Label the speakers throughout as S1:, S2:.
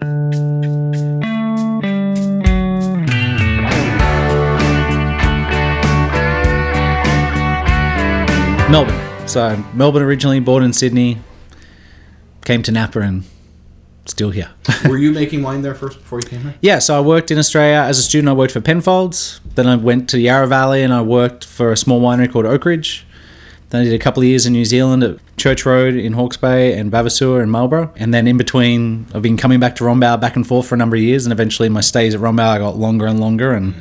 S1: Melbourne. So Melbourne originally, born in Sydney, came to Napa and still here.
S2: Were you making wine there first before you came here?
S1: Yeah, so I worked in Australia. As a student, I worked for Penfolds. Then I went to Yarra Valley and I worked for a small winery called Oak Ridge. Then I did a couple of years in New Zealand at Church Road in Hawke's Bay and Vavasour in Marlborough. And then in between, I've been coming back to Rombauer back and forth for a number of years. And eventually my stays at Rombauer got longer and longer and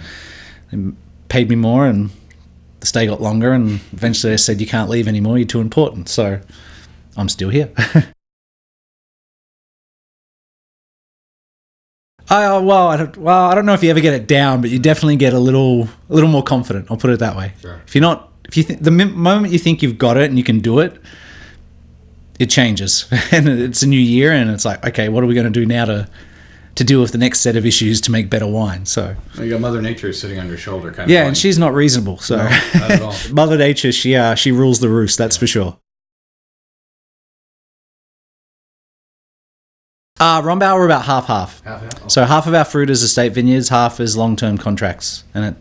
S1: paid me more, and the stay got longer. And eventually I said, you can't leave anymore, you're too important. So I'm still here. I don't know if you ever get it down, but you definitely get a little more confident. I'll put it that way. Sure. The moment you think you've got it and you can do it, it changes, and it's a new year, and it's like, okay, what are we going to do now to deal with the next set of issues to make better wine? So
S2: you got Mother Nature sitting on your shoulder, kind of.
S1: Yeah, and she's not reasonable. So
S2: no, not at all.
S1: Mother Nature, she rules the roost. That's for sure. Rombauer, we're about half-half.
S2: Half-half.
S1: So half of our fruit is estate vineyards, half is long-term contracts. And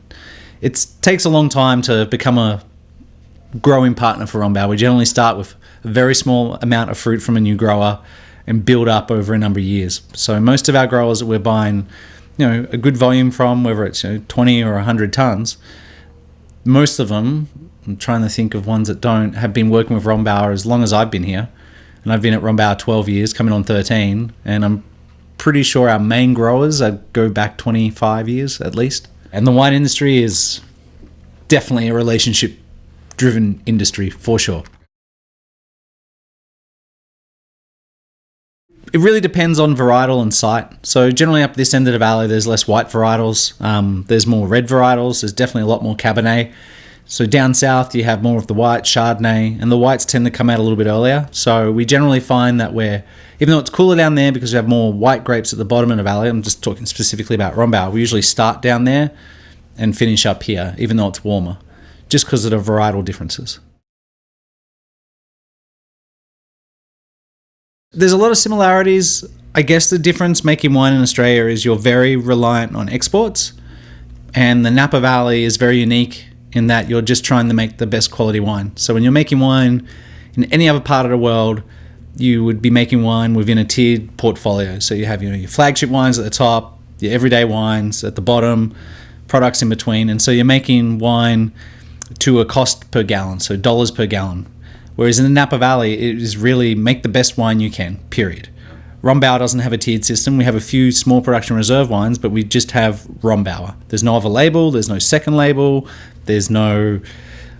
S1: it takes a long time to become a growing partner for Rombauer. We generally start with a very small amount of fruit from a new grower and build up over a number of years. So most of our growers that we're buying, a good volume from, whether it's 20 or 100 tons, most of them, I'm trying to think of ones that don't, have been working with Rombauer as long as I've been here. And I've been at Rombauer 12 years, coming on 13, and I'm pretty sure our main growers go back 25 years at least. And the wine industry is definitely a relationship-driven industry, for sure. It really depends on varietal and site. So generally up this end of the valley, there's less white varietals. There's more red varietals. There's definitely a lot more Cabernet. So down south, you have more of the white, Chardonnay, and the whites tend to come out a little bit earlier. So we generally find that even though it's cooler down there because we have more white grapes at the bottom of the valley, I'm just talking specifically about Rombauer, we usually start down there and finish up here, even though it's warmer, just because of the varietal differences. There's a lot of similarities. I guess the difference making wine in Australia is you're very reliant on exports, and the Napa Valley is very unique in that you're just trying to make the best quality wine. So when you're making wine in any other part of the world, you would be making wine within a tiered portfolio. So you have your flagship wines at the top, your everyday wines at the bottom, products in between. And so you're making wine to a cost per gallon, so dollars per gallon. Whereas in the Napa Valley, it is really make the best wine you can, period. Rombauer doesn't have a tiered system. We have a few small production reserve wines, but we just have Rombauer. There's no other label. There's no second label. There's no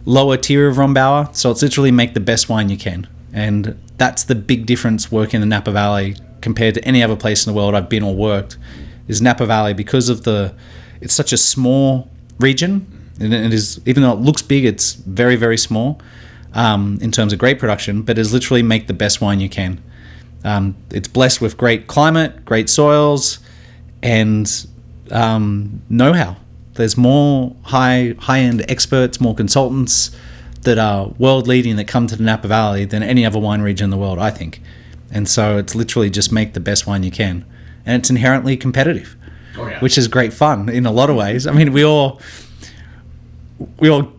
S1: lower tier of Rombauer. So it's literally make the best wine you can. And that's the big difference working in the Napa Valley compared to any other place in the world I've been or worked, is Napa Valley, because of it's such a small region. And it is, even though it looks big, it's very, very small in terms of grape production, but it's literally make the best wine you can. It's blessed with great climate, great soils, and know-how. There's more high-end experts, more consultants that are world-leading that come to the Napa Valley than any other wine region in the world, I think. And so it's literally just make the best wine you can. And it's inherently competitive, which is great fun in a lot of ways. I mean, we all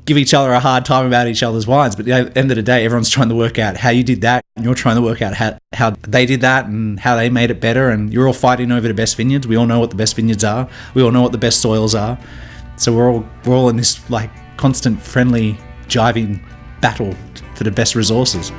S1: give each other a hard time about each other's wines, but at the end of the day, everyone's trying to work out how you did that, and you're trying to work out how they did that and how they made it better, and you're all fighting over the best vineyards. We all know what the best vineyards are. We all know what the best soils are. So we're all in this like constant friendly jiving battle for the best resources.